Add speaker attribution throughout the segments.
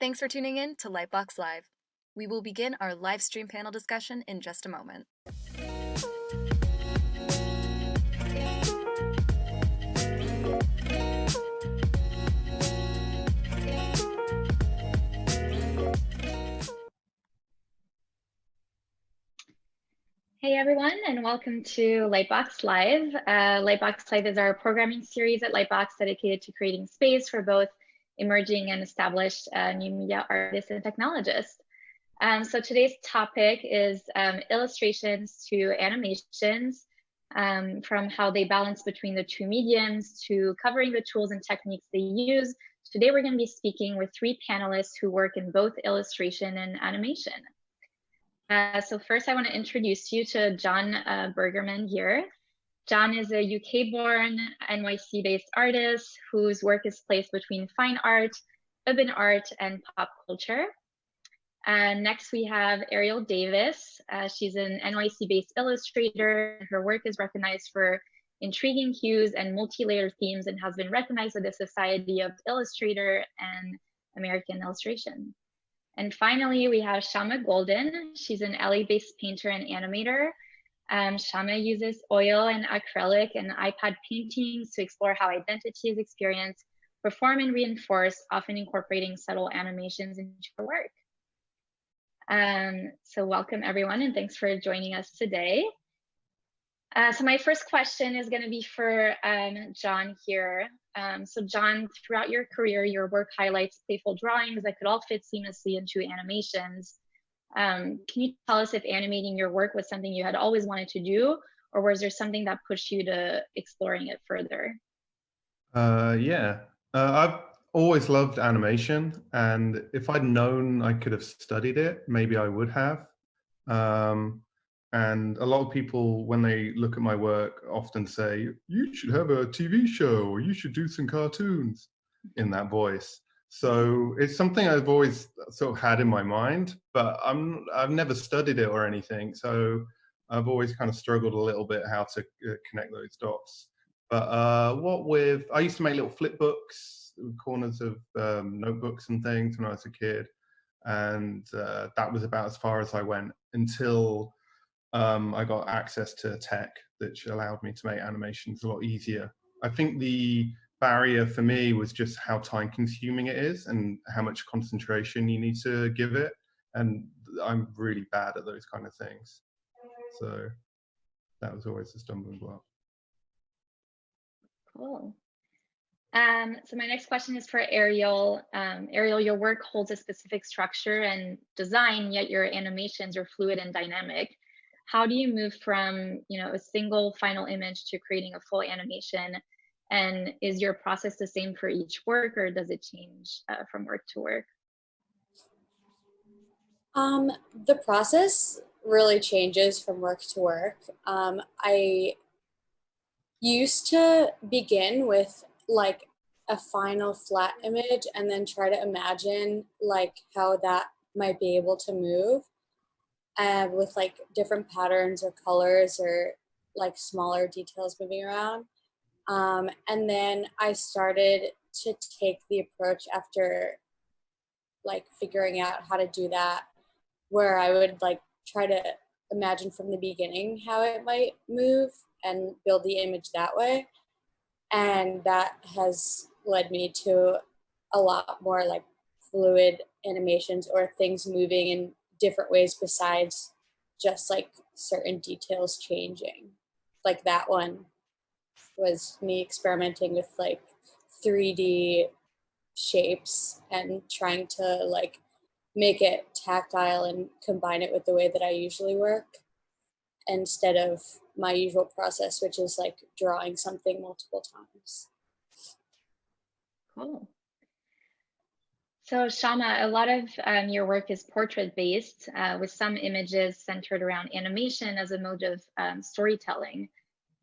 Speaker 1: Thanks for tuning in to Lightbox Live. We will begin our live stream panel discussion in just a moment.
Speaker 2: Hey everyone, and welcome to Lightbox Live. Lightbox Live is our programming series at Lightbox dedicated to creating space for both emerging and established new media artists and technologists. So today's topic is illustrations to animations, from how they balance between the two mediums to covering the tools and techniques they use. Today we're going to be speaking with three panelists who work in both illustration and animation. So first I want to introduce you to John Bergerman here. John is a UK-born, NYC-based artist whose work is placed between fine art, urban art, and pop culture. Next we have Ariel Davis. She's an NYC-based illustrator. Her work is recognized for intriguing hues and multi-layered themes and has been recognized by the Society of Illustrator and American Illustration. And finally, we have Shama Golden. She's an LA-based painter and animator. Shama uses oil and acrylic and iPad paintings to explore how identity is experienced, perform and reinforce, often incorporating subtle animations into her work. So welcome everyone, and thanks for joining us today. So my first question is going to be for John here. So John, throughout your career, your work highlights playful drawings that could all fit seamlessly into animations. Can you tell us if animating your work was something you had always wanted to do, or was there something that pushed you to exploring it further?
Speaker 3: I've always loved animation, and if I'd known I could have studied it, maybe I would have. And a lot of people, when they look at my work, often say, you should have a TV show, or you should do some cartoons, in that voice. So it's something I've always sort of had in my mind, but I've never studied it or anything. So I've always kind of struggled a little bit how to connect those dots. But I used to make little flip books, corners of notebooks and things when I was a kid. And that was about as far as I went until I got access to tech that allowed me to make animations a lot easier. I think the barrier for me was just how time consuming it is and how much concentration you need to give it. And I'm really bad at those kind of things. So that was always a stumbling block.
Speaker 2: Cool. So my next question is for Ariel. Ariel, your work holds a specific structure and design, yet your animations are fluid and dynamic. How do you move from, a single final image to creating a full animation? And is your process the same for each work, or does it change from work to work?
Speaker 4: The process really changes from work to work. I used to begin with like a final flat image and then try to imagine like how that might be able to move with like different patterns or colors or like smaller details moving around. And then I started to take the approach after like figuring out how to do that, where I would like try to imagine from the beginning how it might move and build the image that way. And that has led me to a lot more like fluid animations or things moving in different ways besides just like certain details changing. Like that one was me experimenting with like 3D shapes and trying to like make it tactile and combine it with the way that I usually work instead of my usual process, which is like drawing something multiple times.
Speaker 2: Cool. So Shama, a lot of your work is portrait based with some images centered around animation as a mode of storytelling.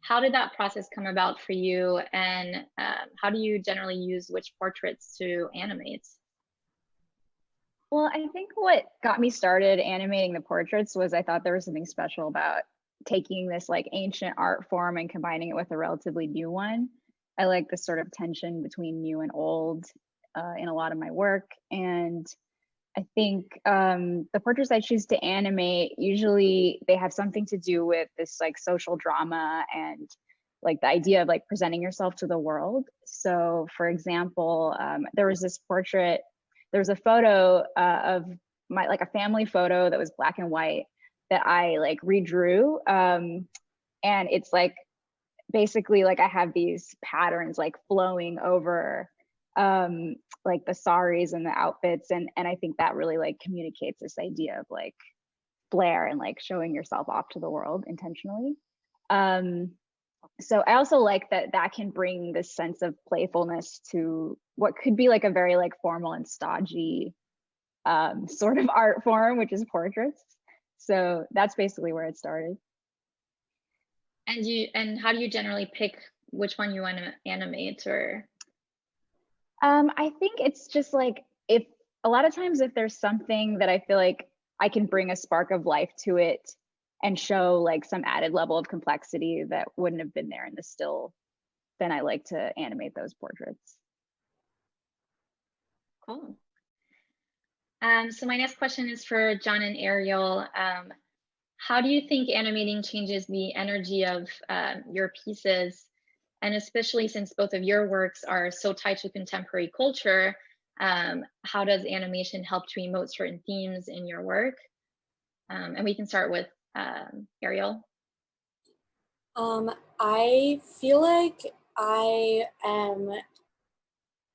Speaker 2: How did that process come about for you, and how do you generally use which portraits to animate?
Speaker 5: Well, I think what got me started animating the portraits was I thought there was something special about taking this like ancient art form and combining it with a relatively new one. I like the sort of tension between new and old in a lot of my work. And I think the portraits I choose to animate, usually they have something to do with this like social drama and like the idea of like presenting yourself to the world. So for example, there was this portrait, there was a photo of my, like a family photo that was black and white that I like redrew. And it's like, basically like I have these patterns like flowing over like the saris and the outfits, and I think that really like communicates this idea of like flair and like showing yourself off to the world intentionally. um so I also like that that can bring this sense of playfulness to what could be like a very like formal and stodgy sort of art form, which is portraits. So that's basically where it started.
Speaker 2: And how do you generally pick which one you want to animate? Or
Speaker 5: I think it's just like, if a lot of times if there's something that I feel like I can bring a spark of life to it and show like some added level of complexity that wouldn't have been there in the still, then I like to animate those portraits.
Speaker 2: cool. So my next question is for John and Ariel. How do you think animating changes the energy of your pieces? And especially since both of your works are so tied to contemporary culture, how does animation help to emote certain themes in your work? And we can start with Ariel.
Speaker 4: I feel like I am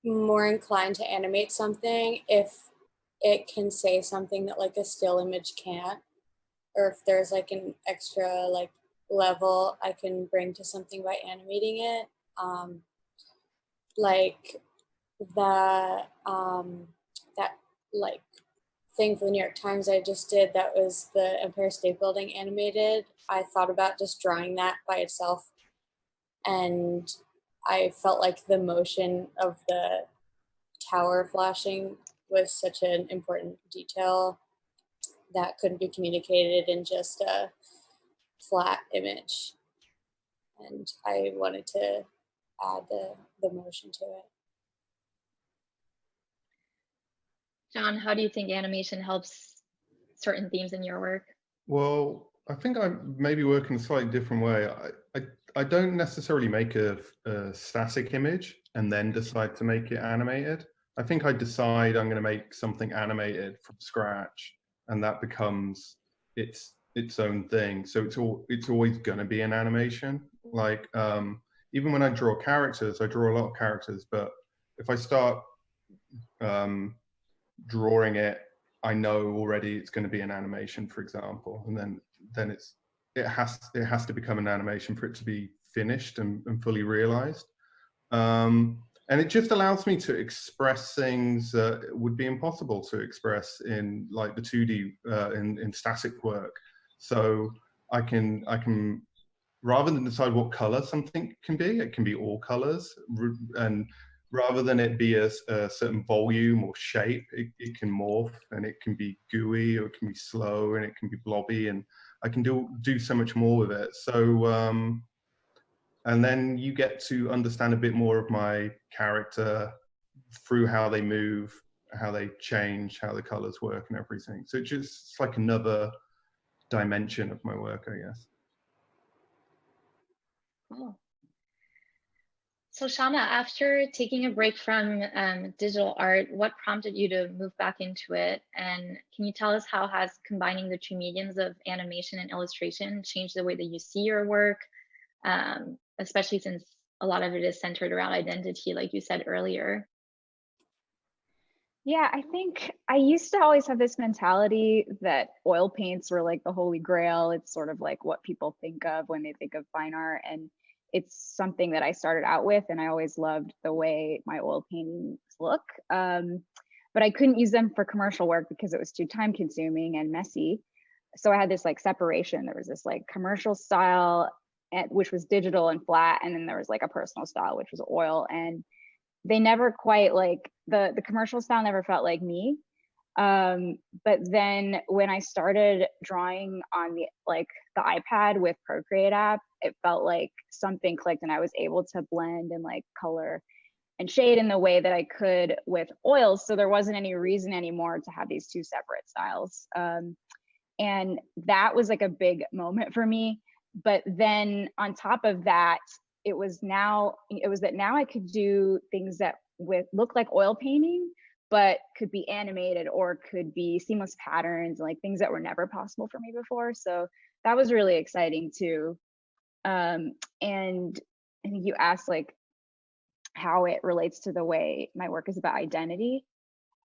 Speaker 4: more inclined to animate something if it can say something that like a still image can't, or if there's like an extra like level I can bring to something by animating it. Like the that like thing for the New York Times I just did, that was the Empire State Building animated. I thought about just drawing that by itself, and I felt like the motion of the tower flashing was such an important detail that couldn't be communicated in just a flat image. And I wanted to add the motion to it.
Speaker 2: John, how do you think animation helps certain themes in your work?
Speaker 3: Well, I think I maybe work in a slightly different way. I don't necessarily make a static image and then decide to make it animated. I think I decide I'm going to make something animated from scratch, and that becomes its own thing. So it's always going to be an animation. Like even when I draw characters, I draw a lot of characters, but if I start drawing it, I know already it's going to be an animation, for example, and then it has to become an animation for it to be finished and fully realized. And it just allows me to express things that would be impossible to express in like the 2D in static work. So I can rather than decide what color something can be, it can be all colors, and rather than it be a certain volume or shape, it can morph, and it can be gooey, or it can be slow, and it can be blobby, and I can do so much more with it. So and then you get to understand a bit more of my character through how they move, how they change, how the colors work and everything. So it's like another dimension of my work, I guess.
Speaker 2: Cool. So Shama, after taking a break from digital art, what prompted you to move back into it? And can you tell us how has combining the two mediums of animation and illustration changed the way that you see your work, especially since a lot of it is centered around identity, like you said earlier?
Speaker 5: Yeah, I think I used to always have this mentality that oil paints were like the holy grail. It's sort of like what people think of when they think of fine art. And it's something that I started out with, and I always loved the way my oil paintings look. But I couldn't use them for commercial work because it was too time consuming and messy. So I had this like separation. There was this like commercial style, which was digital and flat. And then there was like a personal style, which was oil. And they never quite like the commercial style never felt like me. But then when I started drawing on the iPad with Procreate app, it felt like something clicked, and I was able to blend and like color and shade in the way that I could with oils. So there wasn't any reason anymore to have these two separate styles. And that was like a big moment for me. But then on top of that, it was that now I could do things that look like oil painting, but could be animated or could be seamless patterns, like things that were never possible for me before. So that was really exciting too. And I think you asked like how it relates to the way my work is about identity.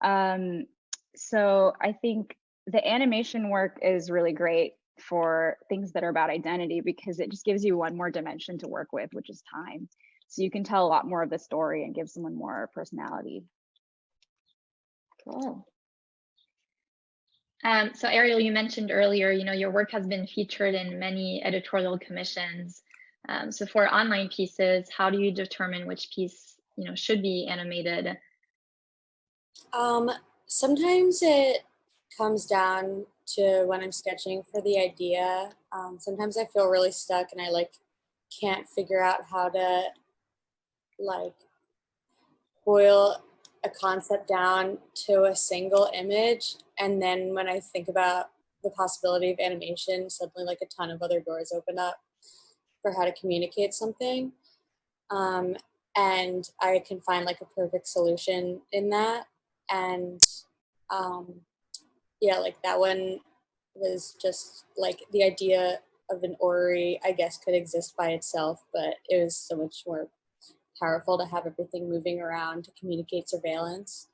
Speaker 5: So I think the animation work is really great for things that are about identity because it just gives you one more dimension to work with, which is time. So you can tell a lot more of the story and give someone more personality.
Speaker 2: Cool. So Ariel, you mentioned earlier, your work has been featured in many editorial commissions. So for online pieces, how do you determine which piece, should be animated?
Speaker 4: Sometimes it comes down to when I'm sketching for the idea. Sometimes I feel really stuck and I can't figure out how to boil a concept down to a single image. And then when I think about the possibility of animation, suddenly a ton of other doors open up for how to communicate something. And I can find a perfect solution in that. And yeah, that one was just the idea of an orrery, I guess, could exist by itself, but it was so much more powerful to have everything moving around to communicate surveillance.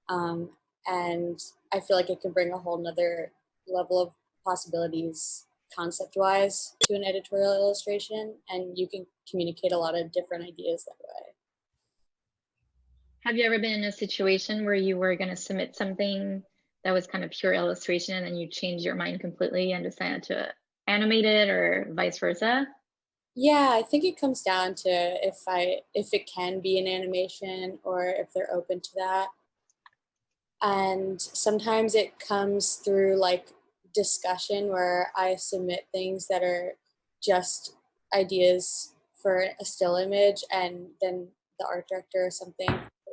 Speaker 4: And I feel like it can bring a whole nother level of possibilities concept-wise to an editorial illustration, and you can communicate a lot of different ideas that way.
Speaker 2: Have you ever been in a situation where you were going to submit something that was kind of pure illustration and then you changed your mind completely and decided to animate it, or vice versa?
Speaker 4: Yeah, I think it comes down to if it can be an animation or if they're open to that. And sometimes it comes through discussion where I submit things that are just ideas for a still image, and then the art director or something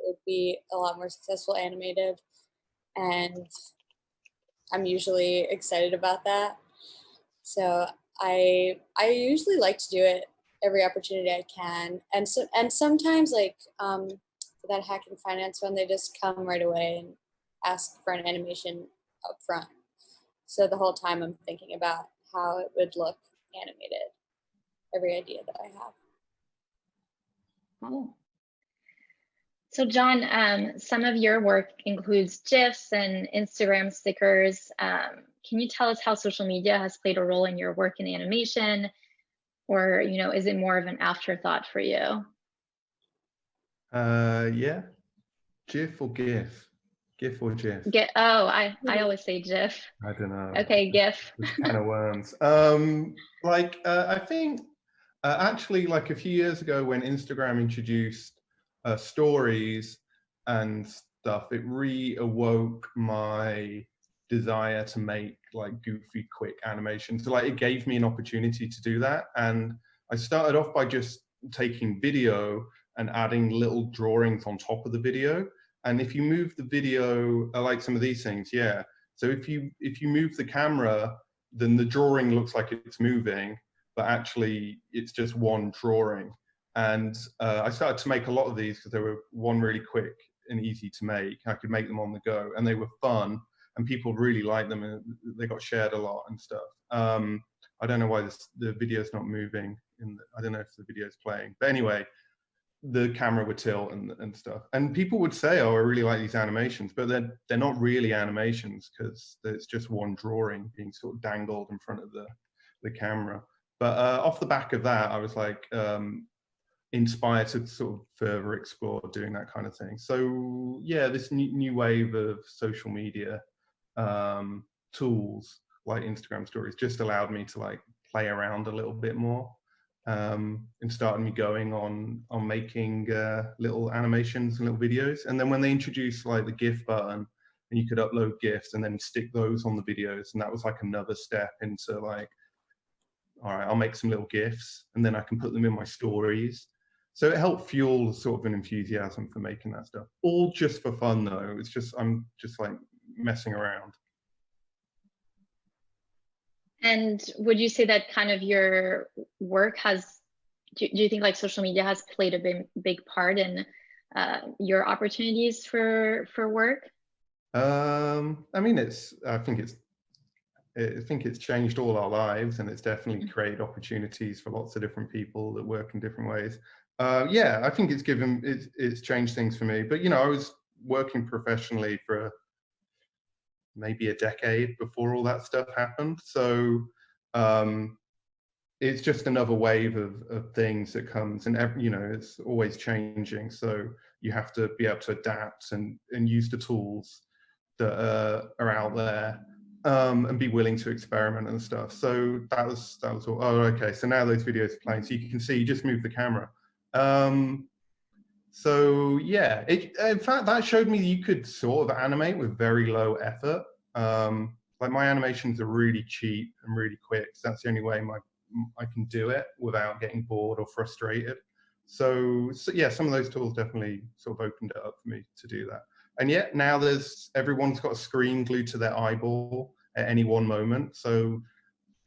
Speaker 4: would be a lot more successful animated. And I'm usually excited about that. So I usually like to do it every opportunity I can, and sometimes that hack and finance one, they just come right away and ask for an animation up front. So the whole time I'm thinking about how it would look animated, every idea that I have.
Speaker 2: Oh. So John, some of your work includes GIFs and Instagram stickers. Can you tell us how social media has played a role in your work in animation, or is it more of an afterthought for you?
Speaker 3: Yeah, GIF or GIF? GIF or GIF?
Speaker 2: I always say GIF.
Speaker 3: I don't know.
Speaker 2: Okay, GIF.
Speaker 3: It's kind of worms. I think actually, a few years ago when Instagram introduced stories and stuff, it reawoke my desire to make goofy, quick animations. So it gave me an opportunity to do that. And I started off by just taking video and adding little drawings on top of the video. And if you move the video, like some of these things, yeah. So if you move the camera, then the drawing looks like it's moving, but actually it's just one drawing. And I started to make a lot of these because they were really quick and easy to make. I could make them on the go, and they were fun, and people really liked them, and they got shared a lot and stuff. I don't know why the video's not moving. I don't know if the video's playing, but anyway, the camera would tilt and stuff. And people would say, oh, I really like these animations, but they're not really animations because it's just one drawing being sort of dangled in front of the camera. But off the back of that, I was inspired to sort of further explore doing that kind of thing. So yeah, this new wave of social media tools like Instagram stories just allowed me to play around a little bit more. And started me going on making little animations and little videos. And then when they introduced the GIF button, and you could upload GIFs and then stick those on the videos, and that was another step into all right, I'll make some little GIFs and then I can put them in my stories. So it helped fuel sort of an enthusiasm for making that stuff. All just for fun though. It's just, I'm just like messing around.
Speaker 2: And would you say that kind of your work has, do you think like social media has played a big part in your opportunities for work?
Speaker 3: I mean, I think it's changed all our lives, and it's definitely created opportunities for lots of different people that work in different ways. Yeah, I think it's changed things for me. But you know, I was working professionally for maybe a decade before all that stuff happened. So it's just another wave of things that comes, and you know, it's always changing. So you have to be able to adapt and use the tools that are out there, and be willing to experiment and stuff. So that was all. Oh, okay. So now those videos are playing, so you can see, you just move the camera. So yeah, in fact, that showed me that you could sort of animate with very low effort. Like my animations are really cheap and really quick. So that's the only way I can do it without getting bored or frustrated. So yeah, some of those tools definitely sort of opened it up for me to do that. And yet now everyone's got a screen glued to their eyeball at any one moment. So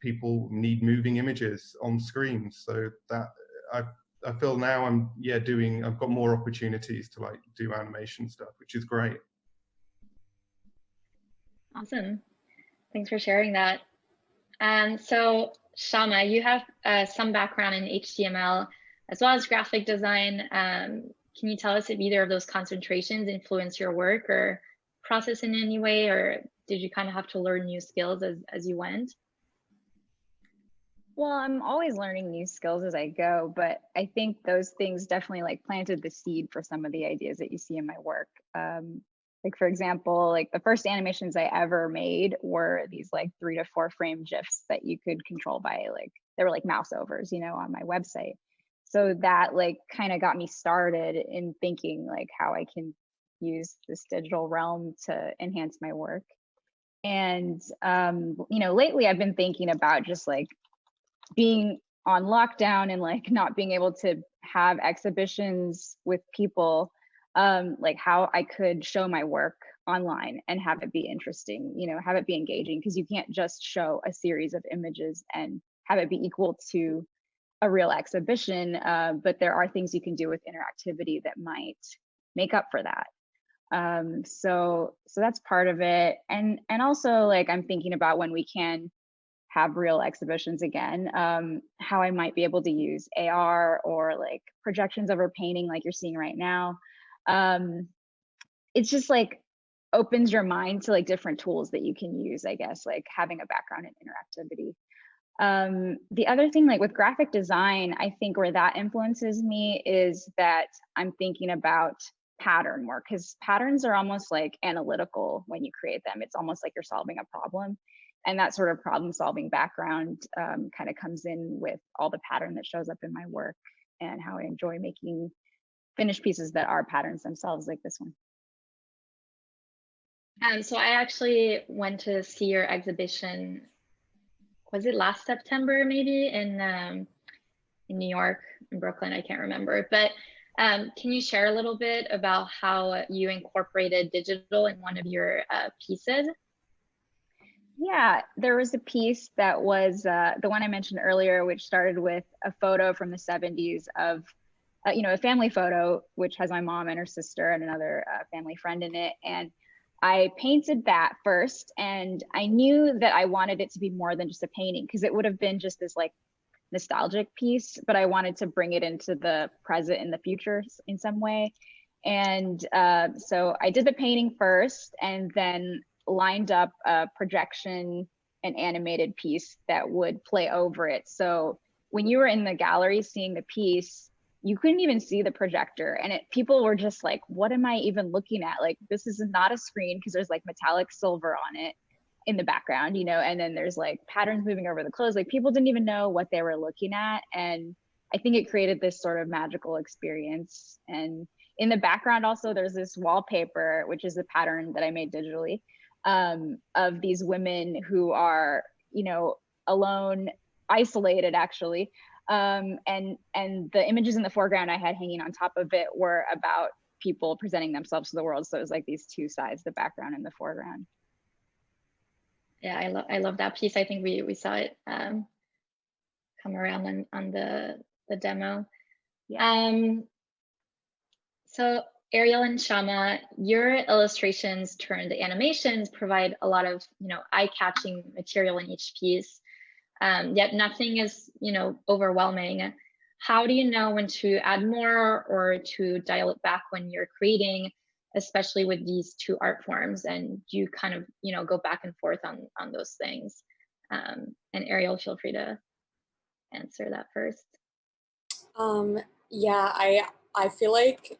Speaker 3: people need moving images on screens. So that I feel now I've got more opportunities to like do animation stuff, which is great.
Speaker 2: Awesome. Thanks for sharing that. And so Shama, you have some background in HTML as well as graphic design. Can you tell us if either of those concentrations influence your work or process in any way, or did you kind of have to learn new skills as you went?
Speaker 5: Well, I'm always learning new skills as I go, but I think those things definitely like planted the seed for some of the ideas that you see in my work. Like for example, like the first animations I ever made were these like 3 to 4 frame GIFs that you could control by like, they were like mouse overs, you know, on my website. So that like kind of got me started in thinking like how I can use this digital realm to enhance my work. And you know, lately I've been thinking about just like being on lockdown and like not being able to have exhibitions with people, like how I could show my work online and have it be interesting, you know, have it be engaging, because you can't just show a series of images and have it be equal to a real exhibition, but there are things you can do with interactivity that might make up for that. So that's part of it. And also like I'm thinking about when we can have real exhibitions again, how I might be able to use AR or like projections over painting like you're seeing right now. It's just like opens your mind to like different tools that you can use, I guess, like having a background in interactivity. The other thing, like with graphic design, I think where that influences me is that I'm thinking about pattern work, because patterns are almost like analytical when you create them. It's almost like you're solving a problem. And that sort of problem solving background kind of comes in with all the pattern that shows up in my work and how I enjoy making finished pieces that are patterns themselves, like this one.
Speaker 2: So I actually went to see your exhibition, was it last September maybe, in New York, in Brooklyn, I can't remember. But can you share a little bit about how you incorporated digital in one of your pieces?
Speaker 5: Yeah, there was a piece that was the one I mentioned earlier, which started with a photo from the 70s of, you know, a family photo, which has my mom and her sister and another family friend in it. And I painted that first, and I knew that I wanted it to be more than just a painting, because it would have been just this like nostalgic piece, but I wanted to bring it into the present and the future in some way. And so I did the painting first, and then lined up a projection and animated piece that would play over it. So when you were in the gallery seeing the piece, you couldn't even see the projector, and people were just like, what am I even looking at? Like, this is not a screen, because there's like metallic silver on it in the background, you know, and then there's like patterns moving over the clothes. Like people didn't even know what they were looking at. And I think it created this sort of magical experience. And in the background also, there's this wallpaper, which is a pattern that I made digitally, of these women who are, you know, alone, isolated actually, And the images in the foreground I had hanging on top of it were about people presenting themselves to the world. So it was like these two sides, the background and the foreground.
Speaker 2: Yeah, I love that piece. I think we saw it come around on the demo.
Speaker 5: Yeah.
Speaker 2: So Ariel and Shama, your illustrations turned animations provide a lot of, eye-catching material in each piece. Yet nothing is, overwhelming. How do you know when to add more or to dial it back when you're creating, especially with these two art forms? And do you kind of, go back and forth on those things? And Ariel, feel free to answer that first.
Speaker 4: Yeah, I feel like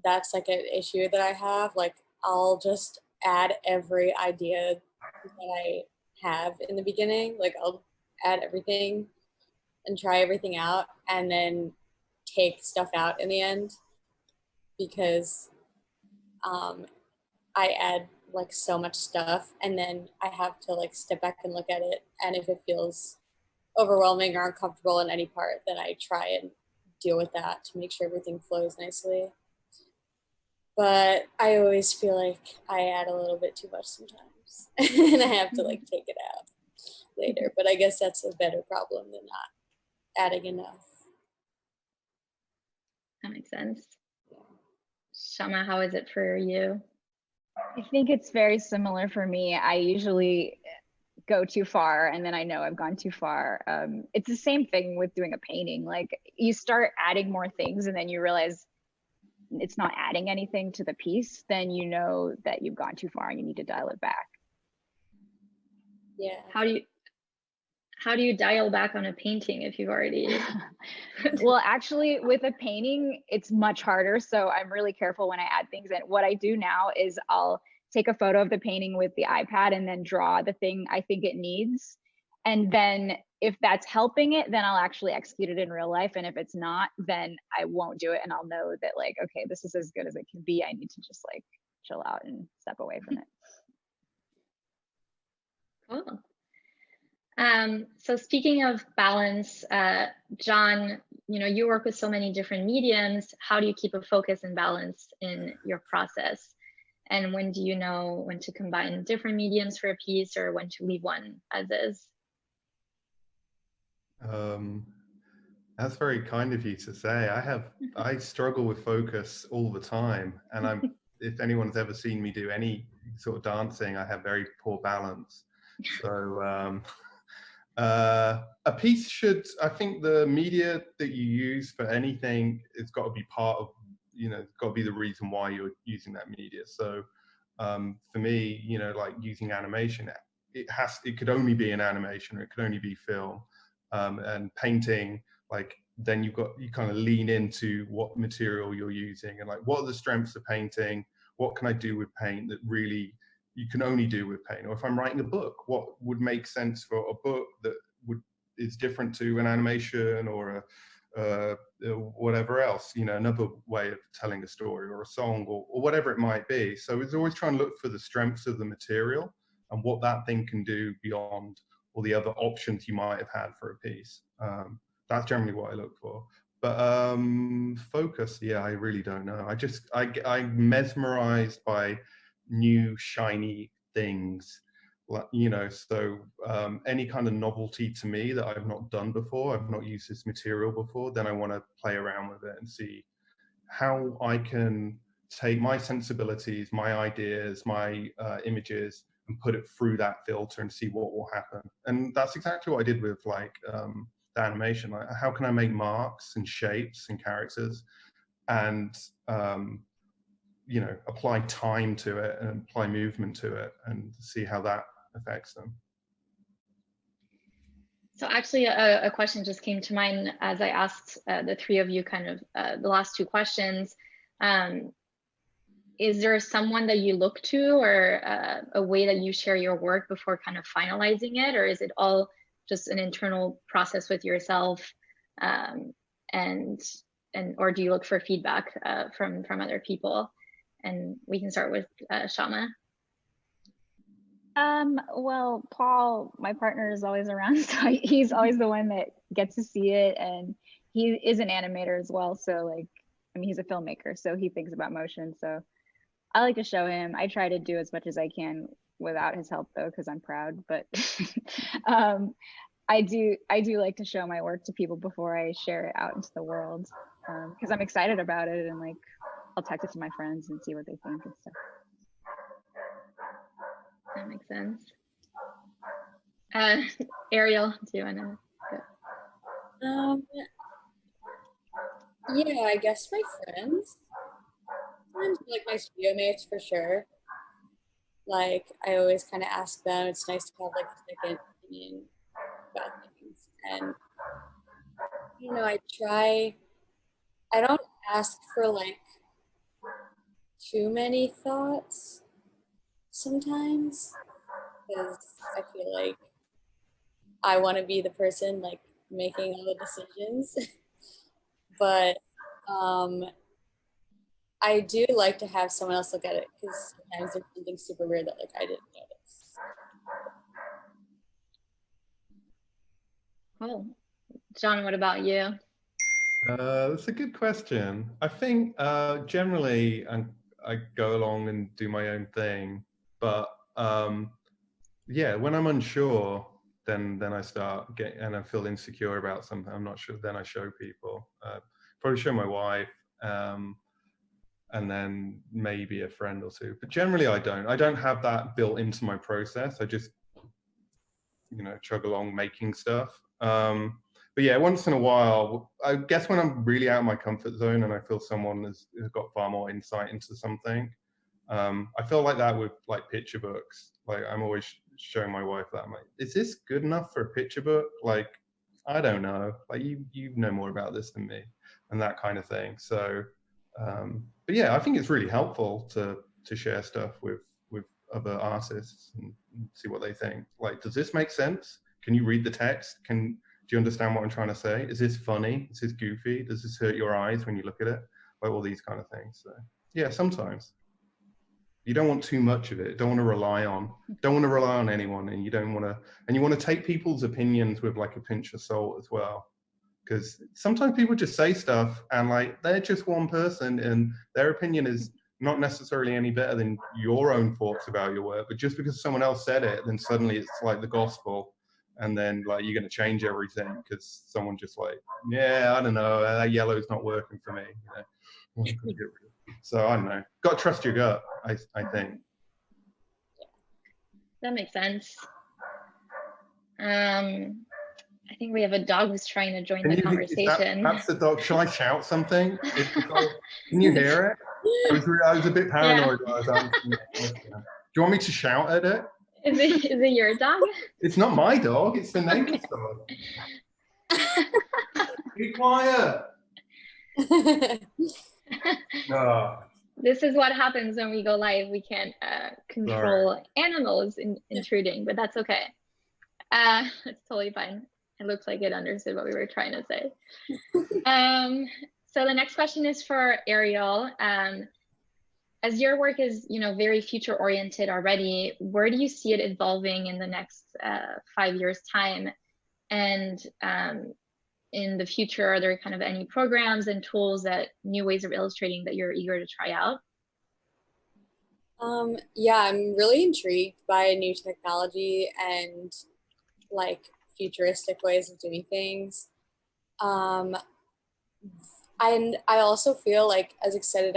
Speaker 4: that's like an issue that I have. Like I'll just add every idea that I have in the beginning. Like I'll add everything and try everything out and then take stuff out in the end because I add like so much stuff and then I have to like step back and look at it, and if it feels overwhelming or uncomfortable in any part, then I try and deal with that to make sure everything flows nicely. But I always feel like I add a little bit too much sometimes and I have to like take it out later. But I guess that's a better problem than not adding enough.
Speaker 2: That makes sense. Shama, how is it for you?
Speaker 5: I think it's very similar for me. I usually go too far and then I know I've gone too far. It's the same thing with doing a painting. Like you start adding more things and then you realize it's not adding anything to the piece, then you know that you've gone too far and you need to dial it back.
Speaker 4: Yeah.
Speaker 2: How do you dial back on a painting if you've already
Speaker 5: Well, actually with a painting it's much harder, so I'm really careful when I add things. And what I do now is I'll take a photo of the painting with the iPad and then draw the thing I think it needs, and then if that's helping it, then I'll actually execute it in real life, and if it's not, then I won't do it, and I'll know that like, okay, this is as good as it can be. I need to just like chill out and step away from it.
Speaker 2: Cool. So speaking of balance, John, you work with so many different mediums. How do you keep a focus and balance in your process? And when do you know when to combine different mediums for a piece or when to leave one as is?
Speaker 3: That's very kind of you to say. I struggle with focus all the time, and if anyone's ever seen me do any sort of dancing, I have very poor balance. So a piece should, I think the media that you use for anything, it's got to be part of, it's got to be the reason why you're using that media. So for me, like using animation, it could only be an animation, or it could only be film. And painting, like then you kind of lean into what material you're using and like what are the strengths of painting, what can I do with paint that really you can only do with paint. Or if I'm writing a book, what would make sense for a book that is different to an animation or whatever else, another way of telling a story or a song or whatever it might be. So it's always trying to look for the strengths of the material and what that thing can do beyond all the other options you might have had for a piece. That's generally what I look for. But focus, yeah, I really don't know. I'm mesmerized by new shiny things, so any kind of novelty to me that I've not done before, I've not used this material before, then I want to play around with it and see how I can take my sensibilities, my ideas, my images, and put it through that filter and see what will happen. And that's exactly what I did with like the animation. Like, how can I make marks and shapes and characters and apply time to it and apply movement to it and see how that affects them.
Speaker 2: So actually a question just came to mind as I asked the three of you kind of the last two questions. Is there someone that you look to or a way that you share your work before kind of finalizing it? Or is it all just an internal process with yourself? Or do you look for feedback from other people? And we can start with Shama.
Speaker 5: Well, Paul, my partner, is always around, so he's always the one that gets to see it, and he is an animator as well. So like, I mean, he's a filmmaker, so he thinks about motion. So I like to show him. I try to do as much as I can without his help though, because I'm proud. But um, I do like to show my work to people before I share it out into the world, because I'm excited about it, and like I'll text it to my friends and see what they think and stuff.
Speaker 2: That makes sense. Ariel, do you want to go?
Speaker 4: Yeah, I guess my friends. Sometimes like my studio mates for sure. Like I always kind of ask them. It's nice to have like a second opinion about things. And you know, I don't ask for like too many thoughts sometimes because I feel like I want to be the person like making all the decisions. But um, I do like to have someone else look at it because sometimes there's something super weird that like I didn't notice.
Speaker 2: Cool. John, what about you?
Speaker 3: That's a good question. I think generally I go along and do my own thing, but yeah, when I'm unsure, then I start getting and I feel insecure about something. I'm not sure. Then I show people. Probably show my wife, and then maybe a friend or two. But generally, I don't. I don't have that built into my process. I just chug along making stuff. But yeah, once in a while, I guess when I'm really out of my comfort zone and I feel someone has got far more insight into something, I feel like that with like picture books. Like I'm always showing my wife that I'm like, is this good enough for a picture book? Like, I don't know. Like you know more about this than me, and that kind of thing. So, but yeah, I think it's really helpful to share stuff with other artists and see what they think. Like, does this make sense? Can you read the text? Do you understand what I'm trying to say? Is this funny? Is this goofy? Does this hurt your eyes when you look at it? Like all these kind of things. So yeah, sometimes. You don't want too much of it. Don't want to rely on anyone, and you want to take people's opinions with like a pinch of salt as well. Because sometimes people just say stuff and like they're just one person and their opinion is not necessarily any better than your own thoughts about your work, but just because someone else said it, then suddenly it's like the gospel, and then like you're going to change everything because someone just like, yeah, I don't know, that yellow's not working for me. So I don't know. Got to trust your gut, I think.
Speaker 2: That makes sense. I think we have a dog who's trying to join the conversation.
Speaker 3: That's the dog. Shall I shout something? Can you hear it? I was a bit paranoid when I was answering that question. Do you want me to shout at it?
Speaker 2: Is it your dog?
Speaker 3: It's not my dog. It's the neighbor's dog. Be quiet. Oh.
Speaker 2: This is what happens when we go live. We can't control animals intruding, but that's okay. It's totally fine. It looks like it understood what we were trying to say. So the next question is for Ariel. As your work is, very future oriented already, where do you see it evolving in the next 5 years' time? And in the future, are there kind of any programs and tools new ways of illustrating that you're eager to try out?
Speaker 4: Yeah, I'm really intrigued by new technology and like futuristic ways of doing things. And I also feel like as excited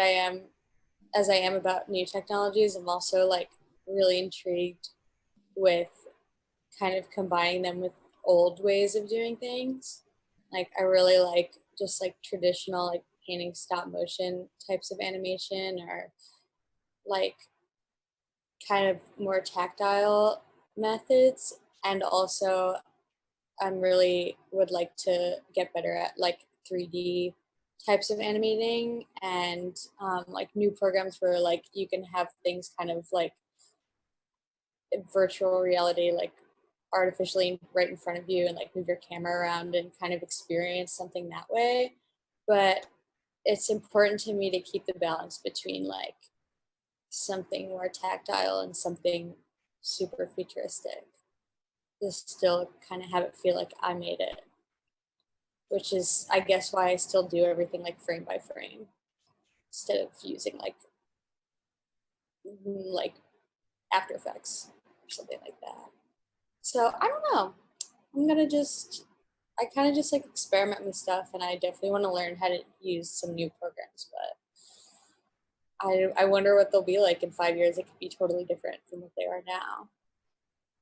Speaker 4: as I am about new technologies, I'm also like really intrigued with kind of combining them with old ways of doing things. Like I really like just like traditional like painting stop motion types of animation, or like kind of more tactile methods. And also I'm really would like to get better at like 3D types of animating, and like new programs where like you can have things kind of like virtual reality, like artificially right in front of you, and like move your camera around and kind of experience something that way. But it's important to me to keep the balance between like something more tactile and something super futuristic, to still kind of have it feel like I made it, which is, I guess, why I still do everything like frame by frame instead of using like After Effects or something like that. So I don't know. I kind of just like experiment with stuff, and I definitely want to learn how to use some new programs, but I wonder what they'll be like in 5 years. It could be totally different from what they are now,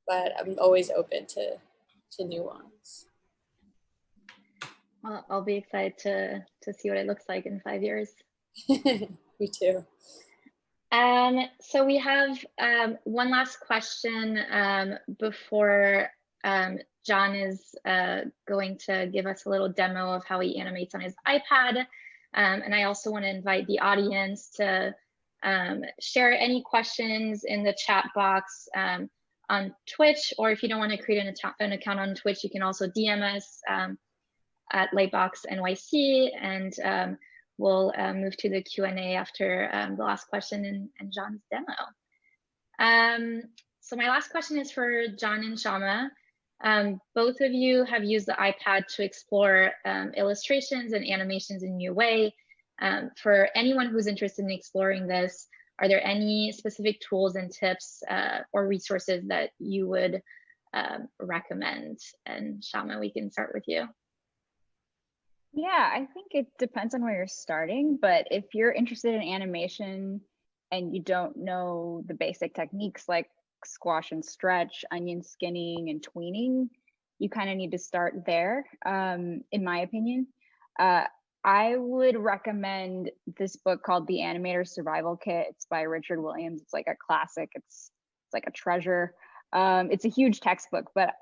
Speaker 4: but I'm always open to new ones.
Speaker 2: Well, I'll be excited to see what it looks like in 5 years.
Speaker 4: Me too.
Speaker 2: So we have one last question before John is going to give us a little demo of how he animates on his iPad. And I also want to invite the audience to share any questions in the chat box on Twitch, or if you don't want to create an account on Twitch, you can also DM us at Lightbox NYC, and we'll move to the Q&A after the last question and John's demo. So my last question is for John and Shama. Both of you have used the iPad to explore illustrations and animations in a new way. For anyone who's interested in exploring this, are there any specific tools and tips or resources that you would recommend? And Shama, we can start with you.
Speaker 5: Yeah, I think it depends on where you're starting, but if you're interested in animation and you don't know the basic techniques like squash and stretch, onion skinning, and tweening, you kind of need to start there, in my opinion. I would recommend this book called The Animator Survival Kit. It's by Richard Williams. It's like a classic. It's like a treasure. It's a huge textbook, but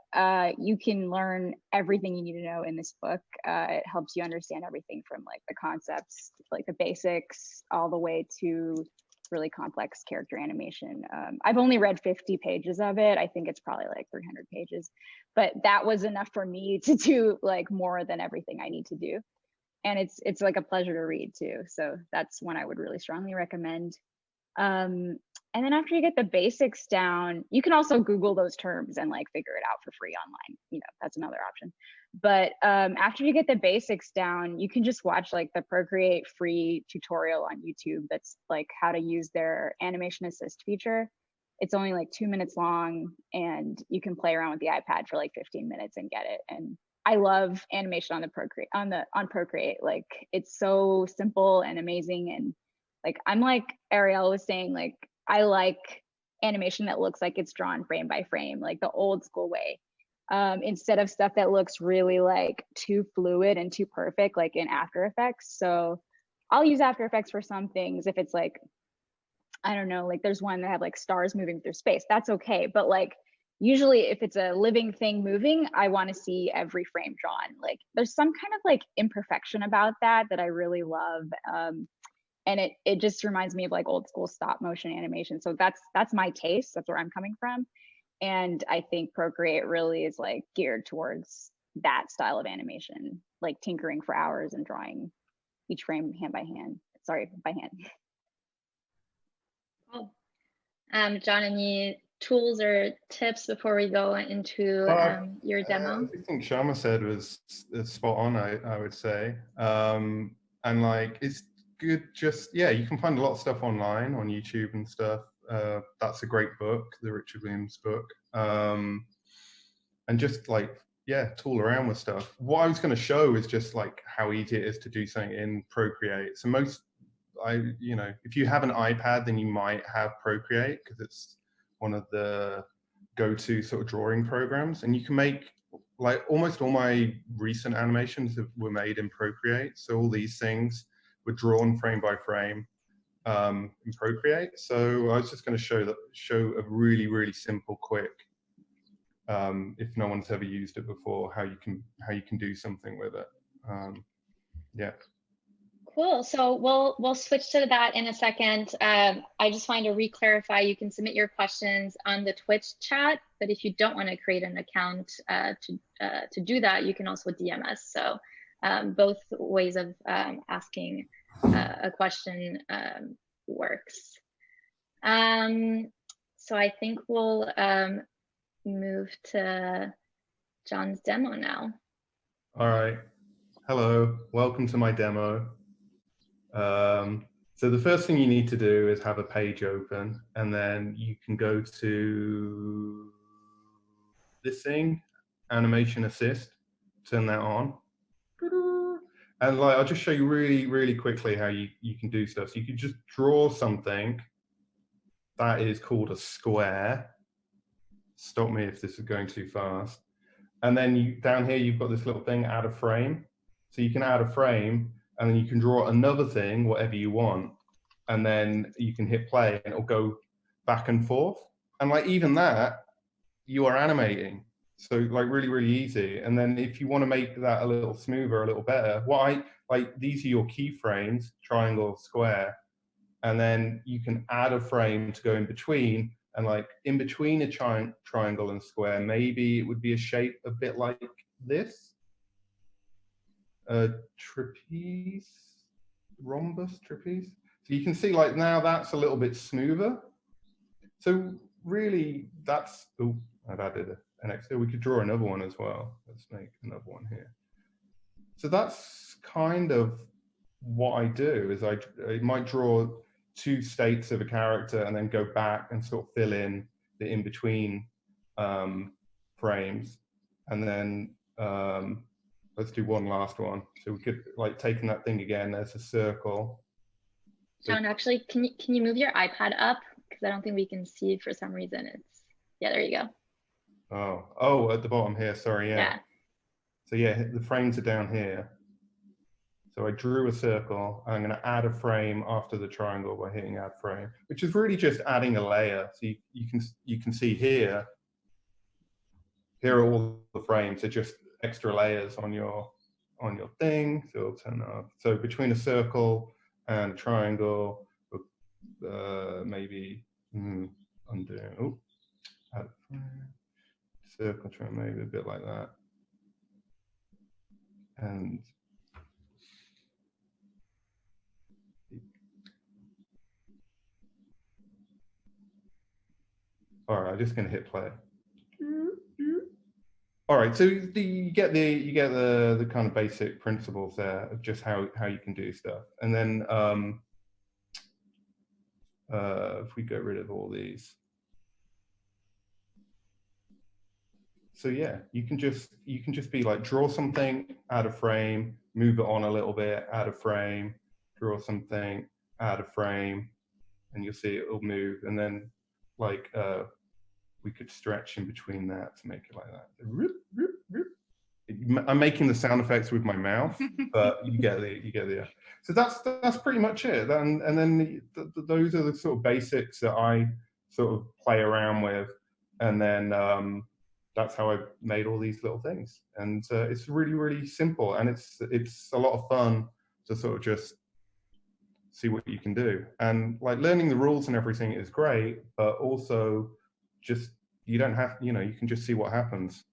Speaker 5: you can learn everything you need to know in this book. It helps you understand everything from like the concepts, like the basics, all the way to really complex character animation. I've only read 50 pages of it. I think it's probably like 300 pages, but that was enough for me to do like more than everything I need to do. And it's like a pleasure to read too. So that's one I would really strongly recommend. And then after you get the basics down, you can also Google those terms and like figure it out for free online. You know, that's another option. But after you get the basics down, you can just watch like the Procreate free tutorial on YouTube that's like how to use their animation assist feature. It's only like 2 minutes long, and you can play around with the iPad for like 15 minutes and get it. And I love animation on the Procreate on Procreate. Like it's so simple and amazing. And like I'm like Ariel was saying, like I like animation that looks like it's drawn frame by frame, like the old school way, instead of stuff that looks really like too fluid and too perfect, like in After Effects. So I'll use After Effects for some things if it's like, I don't know, like there's one that have like stars moving through space. That's okay. But like usually if it's a living thing moving, I want to see every frame drawn. Like there's some kind of like imperfection about that I really love. And it just reminds me of like old school stop motion animation. So that's my taste. That's where I'm coming from. And I think Procreate really is like geared towards that style of animation, like tinkering for hours and drawing each frame by hand.
Speaker 2: Cool. John, any tools or tips before we go into your demo?
Speaker 3: Everything Shama said was spot on, I would say. And like it's good, just you can find a lot of stuff online on YouTube and stuff. That's a great book, the Richard Williams book. And just like tool around with stuff. What I was going to show is just like how easy it is to do something in Procreate. So if you have an iPad, then you might have Procreate because it's one of the go-to sort of drawing programs, and you can make like almost all my recent animations were made in Procreate. So all these things were drawn frame by frame in Procreate. So I was just going to show a really, really simple, quick, if no one's ever used it before, how you can do something with it.
Speaker 2: Cool. So we'll switch to that in a second. I just wanted to re-clarify, you can submit your questions on the Twitch chat, but if you don't want to create an account to do that, you can also DM us. So both ways of asking a question works. So I think we'll move to John's demo now.
Speaker 3: All right. Hello, welcome to my demo. So the first thing you need to do is have a page open, and then you can go to this thing, Animation Assist, turn that on. And like, I'll just show you really quickly how you can do stuff. So you can just draw something that is called a square. Stop me if this is going too fast. And then down here, you've got this little thing, add a frame. So you can add a frame, and then you can draw another thing, whatever you want. And then you can hit play, and it'll go back and forth. And like, even that, you are animating. So like really easy. And then if you want to make that a little smoother, a little better, these are your keyframes, triangle, square. And then you can add a frame to go in between. And like in between a triangle and square, maybe it would be a shape a bit like this. A trapeze, rhombus, trapeze. So you can see like now that's a little bit smoother. So really that's, oh, I've added an extra. We could draw another one as well. Let's make another one here. So that's kind of what I do, is I might draw two states of a character and then go back and sort of fill in the in-between frames. And then let's do one last one. So we could, like, taking that thing again, there's a circle.
Speaker 2: John, actually, can you move your iPad up? Because I don't think we can see for some reason. It's, yeah, there you go.
Speaker 3: Oh, at the bottom here, sorry,
Speaker 2: Yeah.
Speaker 3: So yeah, the frames are down here. So I drew a circle, and I'm going to add a frame after the triangle by hitting add frame, which is really just adding a layer. So you can see here are all the frames. They're just extra layers on your thing. So it'll turn off. So between a circle and a triangle, maybe undo. Oh, add a frame. Circle, try maybe a bit like that. And all right, I'm just going to hit play. All right, so you get the kind of basic principles there of just how you can do stuff, and then if we get rid of all these, so yeah, you can just be like, draw something, add a frame, move it on a little bit, add a frame, draw something, add a frame, and you'll see it'll move, and then like we could stretch in between that to make it like that. I'm making the sound effects with my mouth, but you get the. So that's pretty much it. And then those are the sort of basics that I sort of play around with, and then that's how I made all these little things. And it's really simple, and it's a lot of fun to sort of just see what you can do. And like, learning the rules and everything is great, but also just, you don't have, you can just see what happens.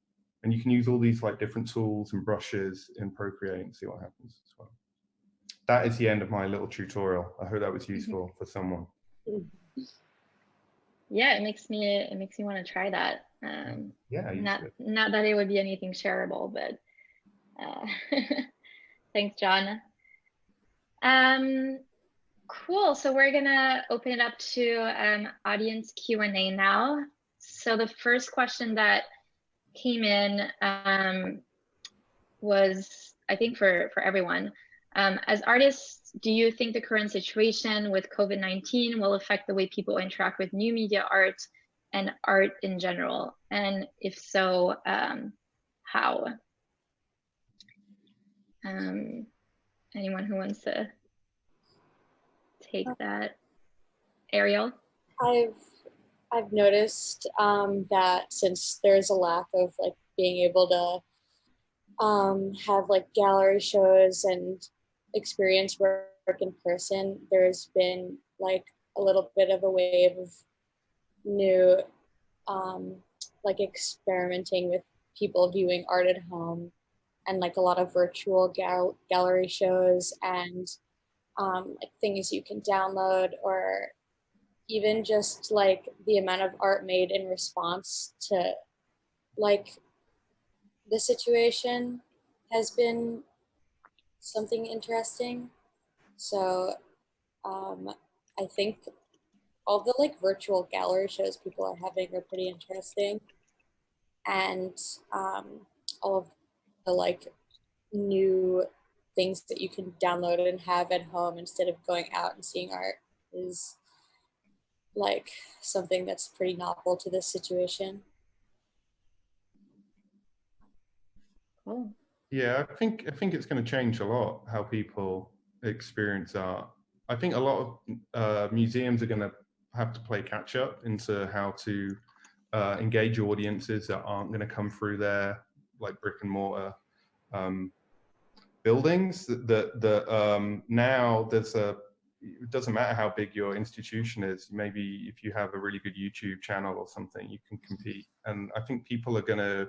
Speaker 3: And you can use all these like different tools and brushes in Procreate and see what happens as well. That is the end of my little tutorial. I hope that was useful for someone.
Speaker 2: Yeah, it makes me want to try that.
Speaker 3: Yeah,
Speaker 2: not that it would be anything shareable, but thanks, John. Cool. So we're gonna open it up to audience Q&A now. So the first question that came in was, I think, for everyone. As artists, do you think the current situation with COVID-19 will affect the way people interact with new media art and art in general? And if so, how? Anyone who wants to take that? Ariel?
Speaker 4: I've noticed that since there's a lack of like being able to have like gallery shows and experience work in person, there's been like a little bit of a wave of new like experimenting with people viewing art at home, and like a lot of virtual gallery shows and like things you can download or even just like the amount of art made in response to like the situation has been something interesting. So I think all the like virtual gallery shows people are having are pretty interesting, and all of the like new things that you can download and have at home instead of going out and seeing art is like something that's pretty novel to this situation.
Speaker 2: Cool.
Speaker 3: Yeah, I think it's going to change a lot how people experience art. I think a lot of museums are going to have to play catch up into how to engage audiences that aren't going to come through their like brick and mortar um, buildings. Now there's a it doesn't matter how big your institution is. Maybe if you have a really good YouTube channel or something, you can compete. And I think people are going to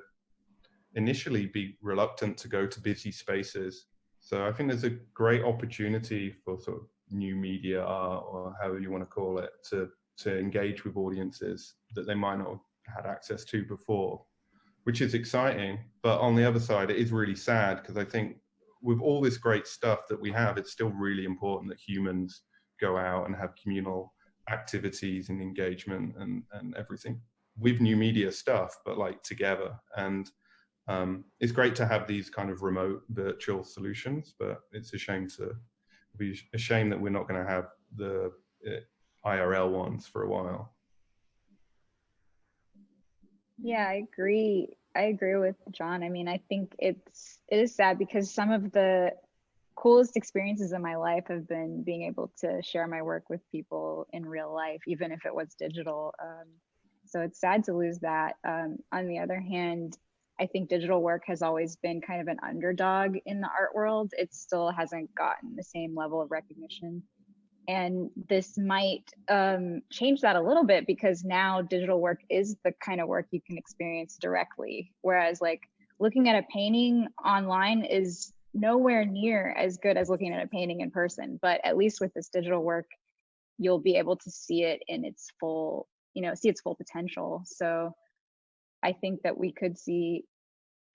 Speaker 3: initially be reluctant to go to busy spaces. So I think there's a great opportunity for sort of new media art, or however you want to call it, to engage with audiences that they might not have had access to before, which is exciting. But on the other side, it is really sad, because I think with all this great stuff that we have, it's still really important that humans go out and have communal activities and engagement and everything with new media stuff, but like together. And it's great to have these kind of remote virtual solutions, but it's a shame that we're not going to have the IRL ones for a while.
Speaker 5: Yeah, I agree. I agree with John. I mean, I think it is sad because some of the coolest experiences in my life have been being able to share my work with people in real life, even if it was digital. So it's sad to lose that. On the other hand, I think digital work has always been kind of an underdog in the art world. It still hasn't gotten the same level of recognition. And this might change that a little bit, because now digital work is the kind of work you can experience directly. Whereas like looking at a painting online is nowhere near as good as looking at a painting in person. But at least with this digital work, you'll be able to see it in its full, see its full potential. So I think that we could see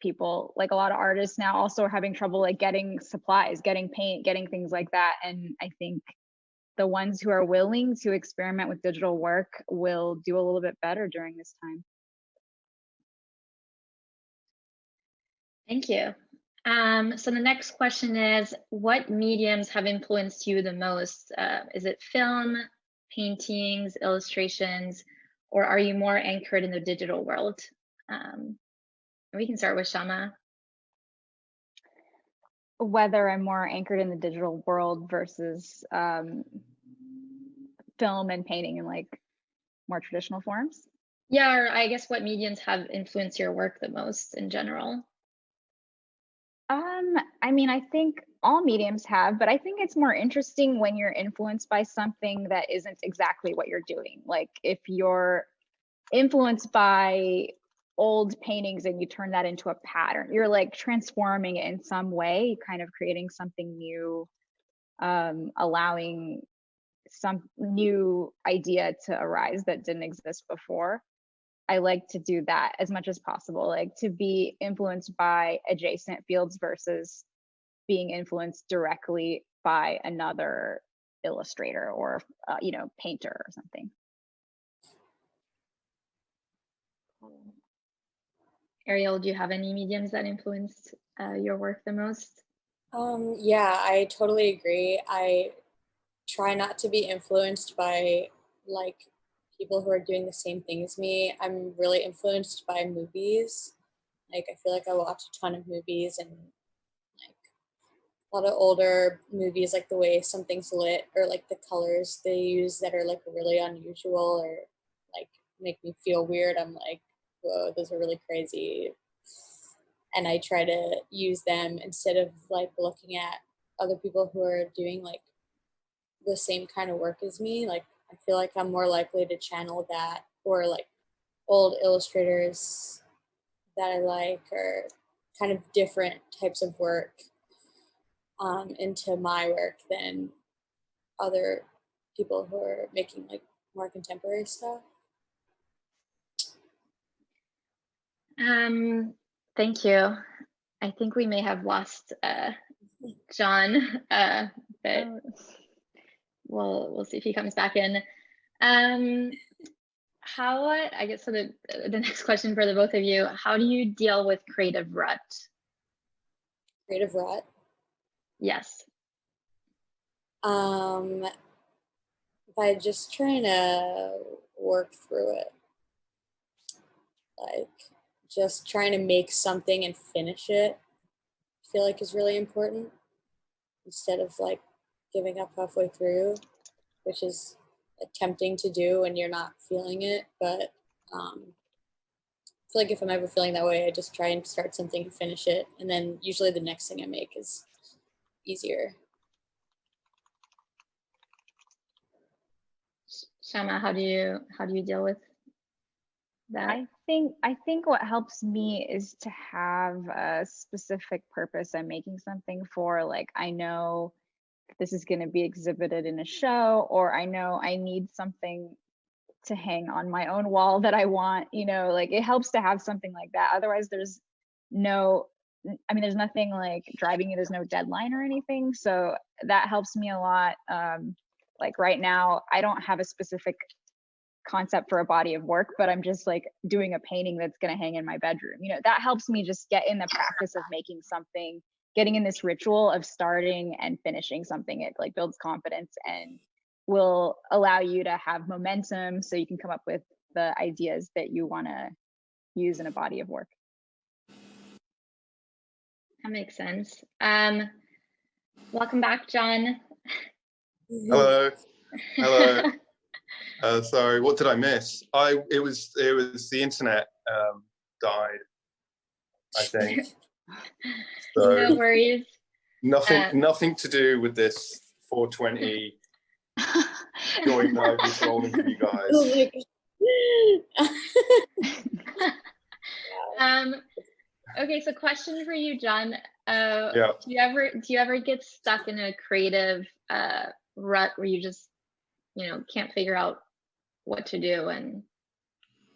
Speaker 5: people, like a lot of artists now, also are having trouble like getting supplies, getting paint, getting things like that. And I think the ones who are willing to experiment with digital work will do a little bit better during this time.
Speaker 2: Thank you. So the next question is, what mediums have influenced you the most? Is it film, paintings, illustrations, or are you more anchored in the digital world? We can start with Shama.
Speaker 5: Whether I'm more anchored in the digital world versus film and painting in like more traditional forms.
Speaker 2: Yeah, or I guess what mediums have influenced your work the most in general?
Speaker 5: I mean, I think all mediums have, but I think it's more interesting when you're influenced by something that isn't exactly what you're doing. Like if you're influenced by old paintings and you turn that into a pattern, you're like transforming it in some way, kind of creating something new, allowing some new idea to arise that didn't exist before. I like to do that as much as possible, like to be influenced by adjacent fields versus being influenced directly by another illustrator or painter or something.
Speaker 2: Ariel, do you have any mediums that influenced your work the most?
Speaker 4: Yeah, I totally agree. I try not to be influenced by like people who are doing the same thing as me. I'm really influenced by movies. Like I feel like I watch a ton of movies, and like a lot of older movies, like the way something's lit or like the colors they use that are like really unusual or like make me feel weird. I'm like, whoa, those are really crazy. And I try to use them instead of like looking at other people who are doing like the same kind of work as me. Like I feel like I'm more likely to channel that, or like old illustrators that I like, or kind of different types of work into my work than other people who are making like more contemporary stuff.
Speaker 2: Thank you. I think we may have lost John, but we'll see if he comes back in. How, I guess, so the next question for the both of you, how do you deal with creative rut?
Speaker 4: Creative rut?
Speaker 2: Yes.
Speaker 4: By just trying to work through it. Like, just trying to make something and finish it, I feel like is really important, instead of like giving up halfway through, which is tempting to do when you're not feeling it. But I feel like if I'm ever feeling that way, I just try and start something and finish it, and then usually the next thing I make is easier.
Speaker 2: Shama, how do you deal with that?
Speaker 5: I think what helps me is to have a specific purpose I'm making something for. Like, I know this is going to be exhibited in a show, or I know I need something to hang on my own wall that I want, like it helps to have something like that. Otherwise there's nothing like driving you, there's no deadline or anything. So that helps me a lot. Like right now, I don't have a specific concept for a body of work, but I'm just like doing a painting that's going to hang in my bedroom. That helps me just get in the practice of making something, getting in this ritual of starting and finishing something. It like builds confidence and will allow you to have momentum so you can come up with the ideas that you want to use in a body of work.
Speaker 2: That makes sense. Welcome back, John.
Speaker 3: Hello. Sorry, what did I miss? It was the internet died, I think. So
Speaker 2: no worries.
Speaker 3: Nothing to do with this 420 joint that I've been trolling for you guys.
Speaker 2: Okay, so question for you, John.
Speaker 3: Yeah.
Speaker 2: Do you ever get stuck in a creative rut where you just can't figure out what to do? And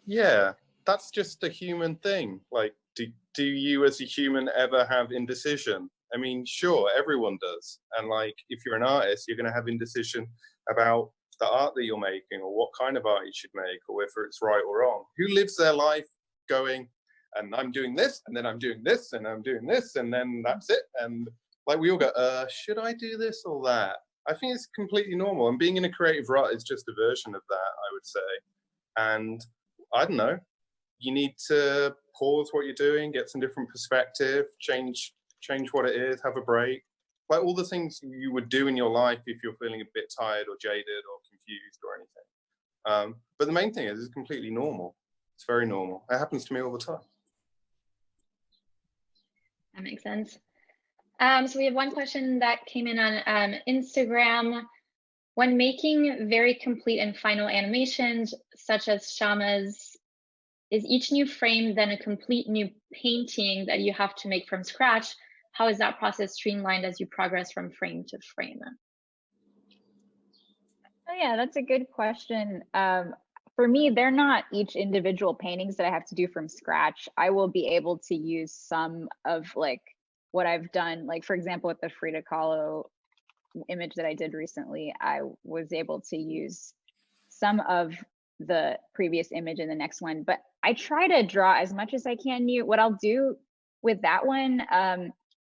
Speaker 3: yeah, that's just a human thing. Like, do you as a human ever have indecision? I mean, sure, everyone does. And like, if you're an artist, you're going to have indecision about the art that you're making, or what kind of art you should make, or whether it's right or wrong. Who lives their life going, and I'm doing this, and then I'm doing this, and I'm doing this, and then that's it? And like, we all go, should I do this or that? I think it's completely normal. And being in a creative rut is just a version of that, I would say. And I don't know, you need to pause what you're doing, get some different perspective, change what it is, have a break. Like all the things you would do in your life if you're feeling a bit tired or jaded or confused or anything. But the main thing is it's completely normal. It's very normal. It happens to me all the time.
Speaker 2: That makes sense. So we have one question that came in on Instagram. When making very complete and final animations, such as Shama's, is each new frame then a complete new painting that you have to make from scratch? How is that process streamlined as you progress from frame to frame?
Speaker 5: Oh yeah, that's a good question. For me, they're not each individual paintings that I have to do from scratch. I will be able to use some of like what I've done. Like for example, with the Frida Kahlo image that I did recently, I was able to use some of the previous image in the next one, but I try to draw as much as I can. What I'll do with that one,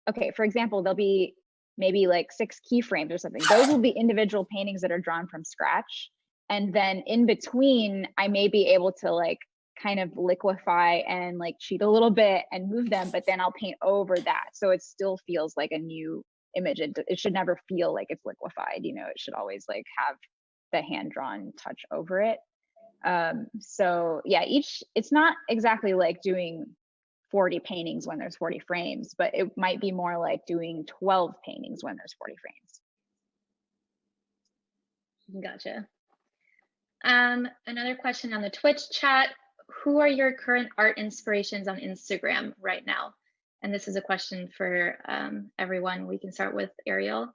Speaker 5: okay, for example, there'll be maybe like 6 keyframes or something. Those will be individual paintings that are drawn from scratch. And then in between, I may be able to like kind of liquefy and like cheat a little bit and move them, but then I'll paint over that. So it still feels like a new image. It should never feel like it's liquefied, it should always like have the hand-drawn touch over it. So yeah, it's not exactly like doing 40 paintings when there's 40 frames, but it might be more like doing 12 paintings when there's 40 frames.
Speaker 2: Gotcha. Another question on the Twitch chat. Who are your current art inspirations on Instagram right now? And this is a question for everyone. We can start with Ariel.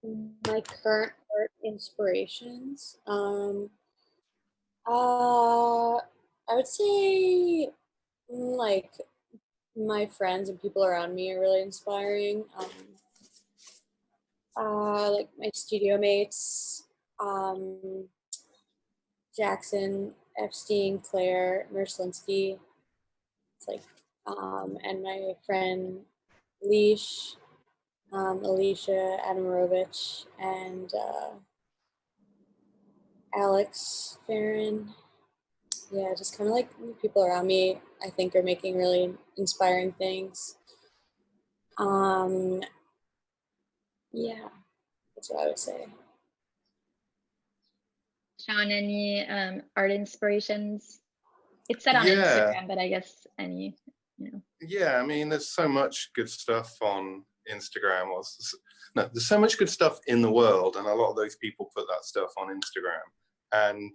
Speaker 4: My current art inspirations. I would say like my friends and people around me are really inspiring. Like my studio mates, Jackson, Epstein, Claire, Merslinsky. It's like, and my friend Leash, Alicia Adamovich, and Alex Farron. Yeah, just kind of like the people around me, I think, are making really inspiring things. Um, yeah, that's what I would say.
Speaker 2: Sean, any art inspirations? It's said on
Speaker 3: Yeah,
Speaker 2: Instagram, but I guess any, you know.
Speaker 3: yeah. I mean, there's so much good stuff on Instagram. No, there's so much good stuff in the world, and a lot of those people put that stuff on Instagram. And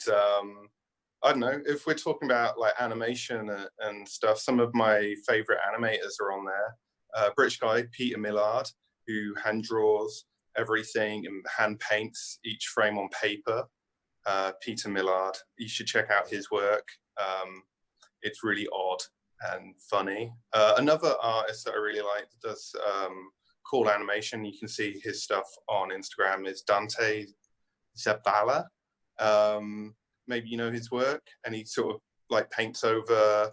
Speaker 3: I don't know if we're talking about like animation and stuff. Some of my favorite animators are on there. British guy Peter Millard, who hand draws everything and hand paints each frame on paper. Peter Millard, you should check out his work. It's really odd and funny. Another artist that I really like that does cool animation, you can see his stuff on Instagram, is Dante Zabala. Maybe you know his work, and he sort of like paints over,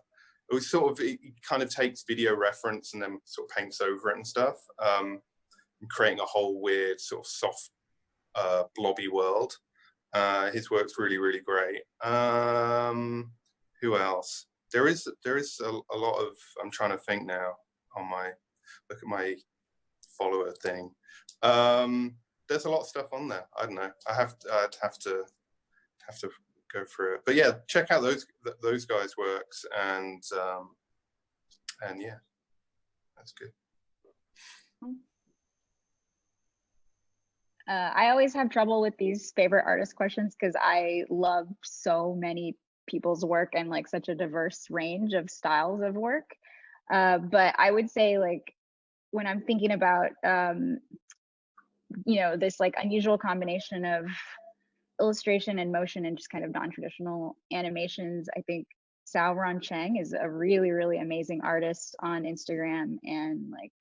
Speaker 3: he kind of takes video reference and then sort of paints over it and stuff, creating a whole weird sort of soft blobby world. His work's really, really great. Who else? There is a lot of, I'm trying to think now on my, look at my follower thing. There's a lot of stuff on there. I don't know. I'd have to go through it. But yeah, check out those guys' works, and yeah, that's good.
Speaker 5: I always have trouble with these favorite artist questions because I love so many people's work and like such a diverse range of styles of work. But I would say like when I'm thinking about this like unusual combination of illustration and motion and just kind of non-traditional animations, I think Ron Cheng is a really, really amazing artist on Instagram, and like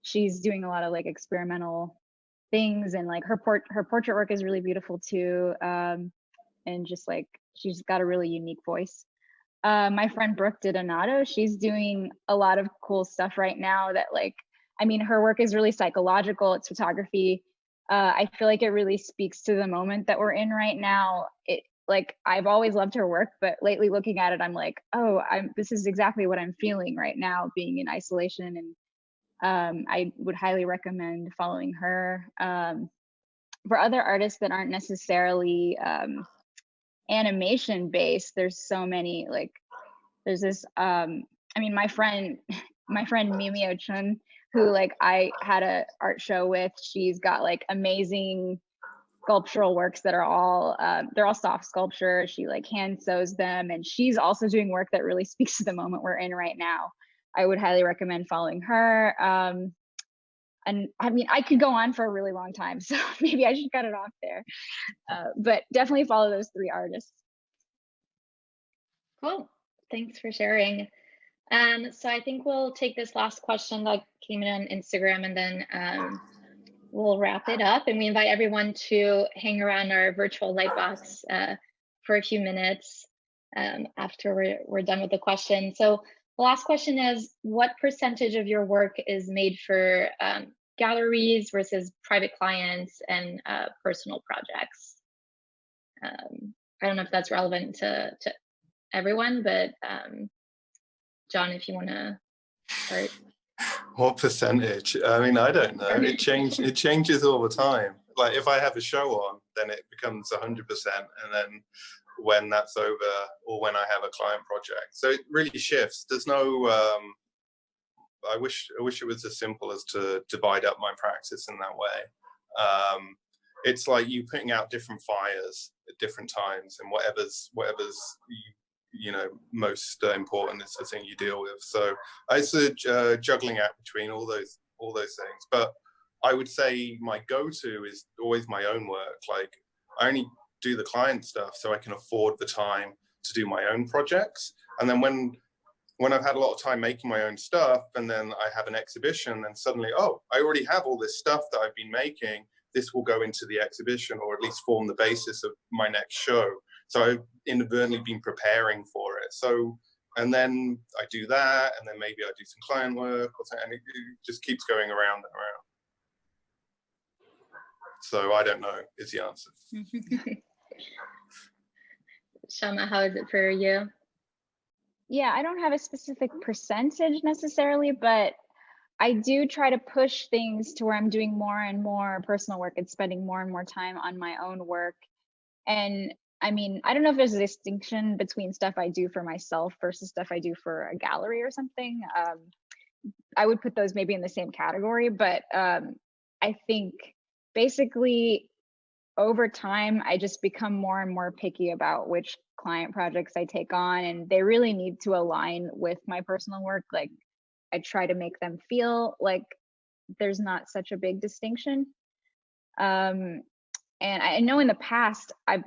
Speaker 5: she's doing a lot of like experimental things, and like her portrait work is really beautiful too, and just like she's got a really unique voice. My friend Brooke Donato, she's doing a lot of cool stuff right now that like, I mean, her work is really psychological. It's photography. I feel like it really speaks to the moment that we're in right now. It like, I've always loved her work, but lately looking at it, I'm like, oh, this is exactly what I'm feeling right now, being in isolation. And I would highly recommend following her. For other artists that aren't necessarily animation based, there's so many, like there's this my friend Mimio Chun, who like I had a art show with. She's got like amazing sculptural works that are all they're all soft sculpture. She like hand sews them, and she's also doing work that really speaks to the moment we're in right now. I would highly recommend following her. And I mean, I could go on for a really long time, so maybe I should cut it off there. But definitely follow those three artists.
Speaker 2: Cool. Thanks for sharing. So I think we'll take this last question that came in on Instagram, and then we'll wrap it up. And we invite everyone to hang around our virtual Lightbox for a few minutes after we're done with the question. So the last question is, what percentage of your work is made for galleries versus private clients and personal projects? I don't know if that's relevant to everyone, but John, if you want to start.
Speaker 3: What percentage? I mean, I don't know. It changes all the time. Like if I have a show on, then it becomes 100%, and then when that's over, or when I have a client project, so it really shifts. There's no. I wish it was as simple as to divide up my practice in that way. It's like you putting out different fires at different times, and whatever's most important is the thing you deal with. So it's a juggling act between all those things. But I would say my go-to is always my own work. Like, I only do the client stuff so I can afford the time to do my own projects. And then when I've had a lot of time making my own stuff, and then I have an exhibition, and suddenly, oh, I already have all this stuff that I've been making. This will go into the exhibition, or at least form the basis of my next show. So I've inadvertently been preparing for it. So, and then I do that, and then maybe I do some client work or something, and it just keeps going around and around. So I don't know is the answer.
Speaker 2: Shama, how is it for you?
Speaker 5: Yeah, I don't have a specific percentage necessarily, but I do try to push things to where I'm doing more and more personal work and spending more and more time on my own work. And I mean, I don't know if there's a distinction between stuff I do for myself versus stuff I do for a gallery or something. I would put those maybe in the same category, but I think basically over time, I just become more and more picky about which client projects I take on, and they really need to align with my personal work. Like, I try to make them feel like there's not such a big distinction. And I know in the past I've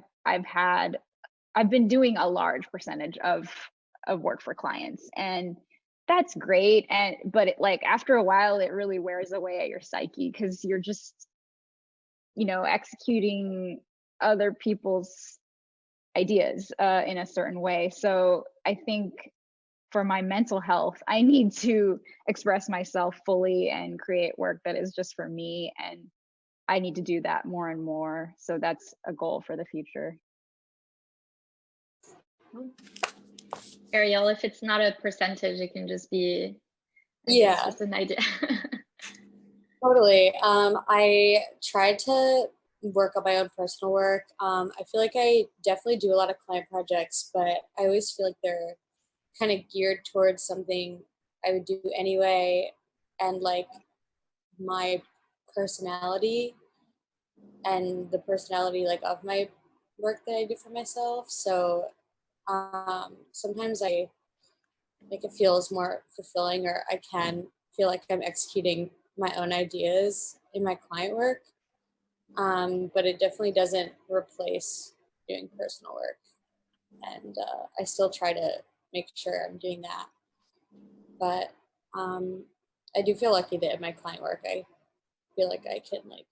Speaker 5: been doing a large percentage of work for clients, and that's great. But like after a while, it really wears away at your psyche because you're just, you know, executing other people's ideas in a certain way. So I think for my mental health, I need to express myself fully and create work that is just for me. And I need to do that more and more. So that's a goal for the future.
Speaker 2: Ariel, if it's not a percentage, it can just be, just an idea.
Speaker 4: Totally. I tried to work on my own personal work. I feel like I definitely do a lot of client projects, but I always feel like they're kind of geared towards something I would do anyway, and like my personality and the personality like of my work that I do for myself. So sometimes I like it feels more fulfilling, or I can feel like I'm executing my own ideas in my client work. But it definitely doesn't replace doing personal work. And I still try to make sure I'm doing that. But I do feel lucky that in my client work, I feel like I can like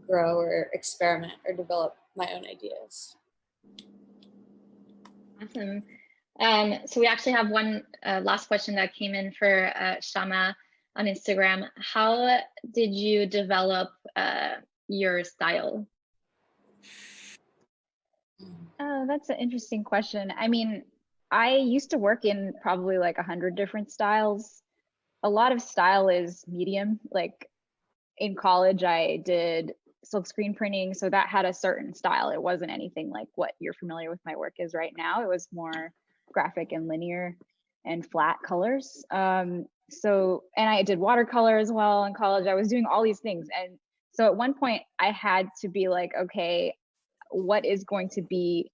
Speaker 4: grow or experiment or develop my own ideas.
Speaker 2: Awesome. So we actually have one last question that came in for Shama on Instagram. How did you develop your style?
Speaker 5: Oh, that's an interesting question. I mean, I used to work in probably like 100 different styles. A lot of style is medium. Like in college, I did silk screen printing, so that had a certain style. It wasn't anything like what you're familiar with my work is right now. It was more graphic and linear and flat colors. So, and I did watercolor as well in college. I was doing all these things. And so at one point I had to be like, okay, what is going to be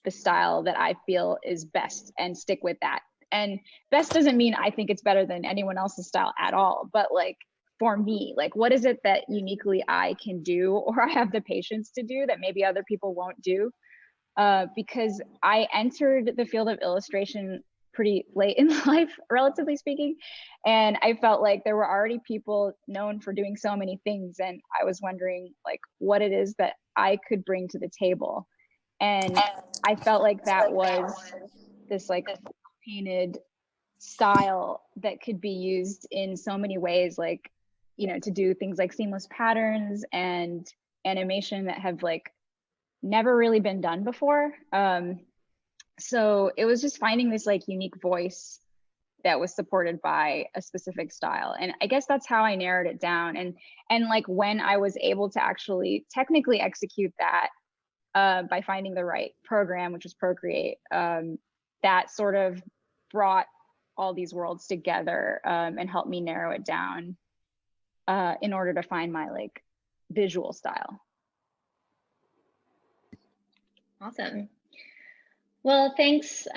Speaker 5: the style that I feel is best and stick with that. And best doesn't mean I think it's better than anyone else's style at all, but like for me, like what is it that uniquely I can do or I have the patience to do that maybe other people won't do? Because I entered the field of illustration pretty late in life, relatively speaking. And I felt like there were already people known for doing so many things. And I was wondering like what it is that I could bring to the table. And I felt like that was this like painted style that could be used in so many ways, like, you know, to do things like seamless patterns and animation that have like never really been done before. So it was just finding this like unique voice that was supported by a specific style. And I guess that's how I narrowed it down. And like when I was able to actually technically execute that by finding the right program, which was Procreate, that sort of brought all these worlds together and helped me narrow it down in order to find my like visual style.
Speaker 2: Awesome. Well, thanks,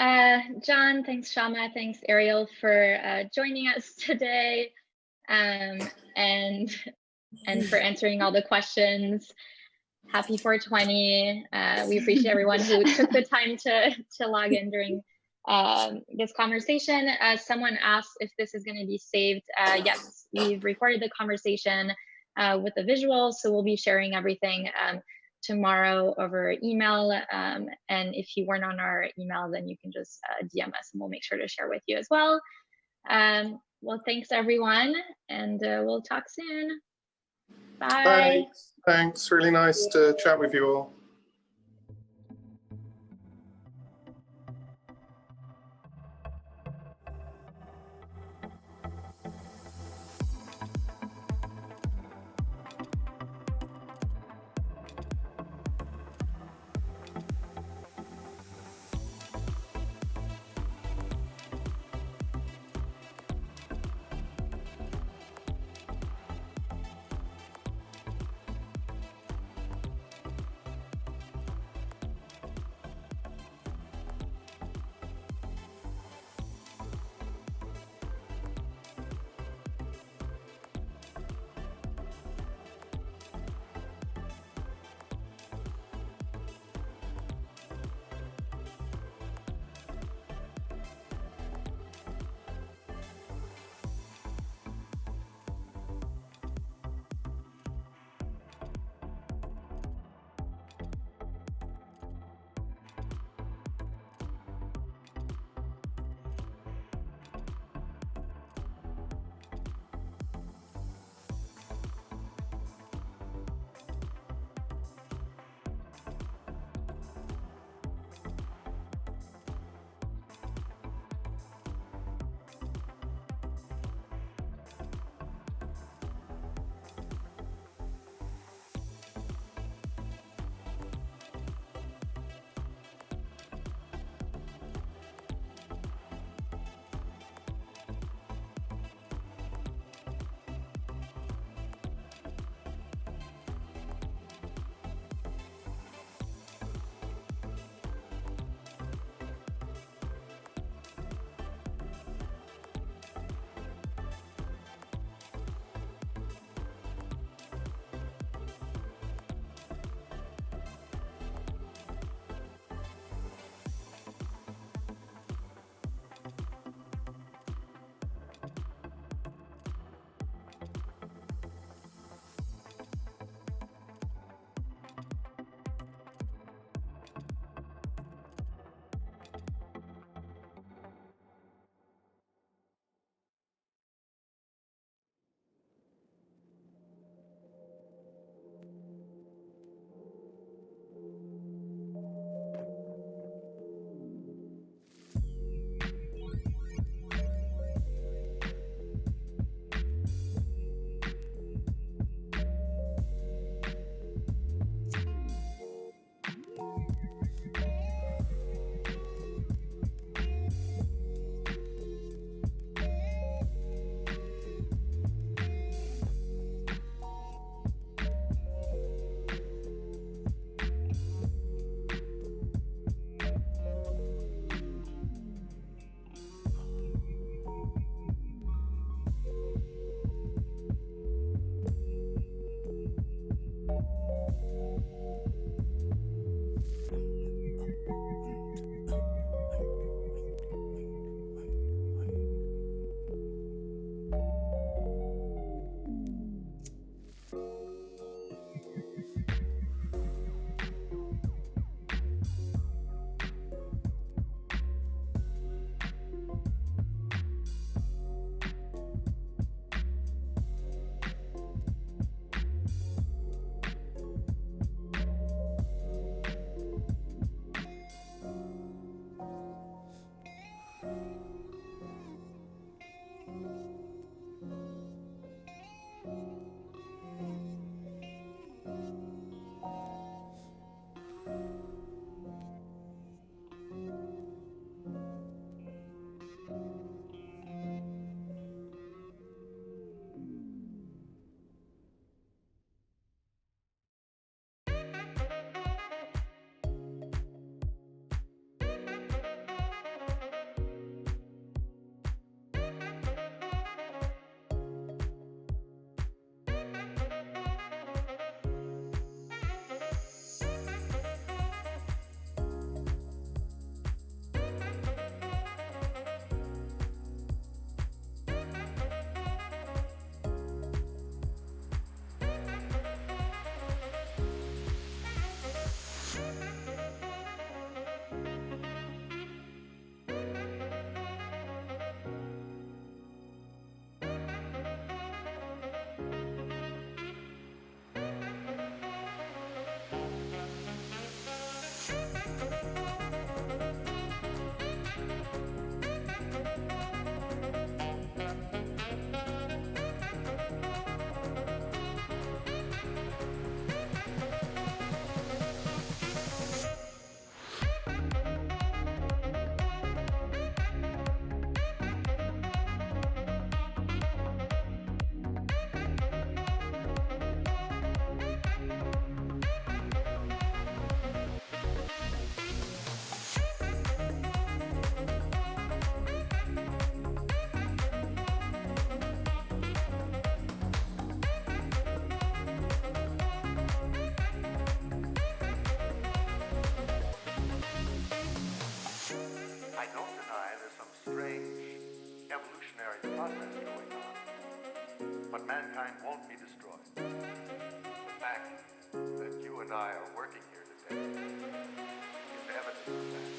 Speaker 2: John. Thanks, Shama. Thanks, Ariel, for joining us today. And and for answering all the questions. Happy 420. We appreciate everyone who took the time to log in during this conversation. Someone asked if this is going to be saved. Yes, we've recorded the conversation with the visuals, so we'll be sharing everything tomorrow over email. And if you weren't on our email, then you can just DM us and we'll make sure to share with you as well. Well, thanks everyone, and we'll talk soon. Bye.
Speaker 3: Thanks. Really nice to chat with you all.
Speaker 6: I don't deny there's some strange evolutionary process going on, but mankind won't be destroyed. The fact that you and I are working here today is evidence of that.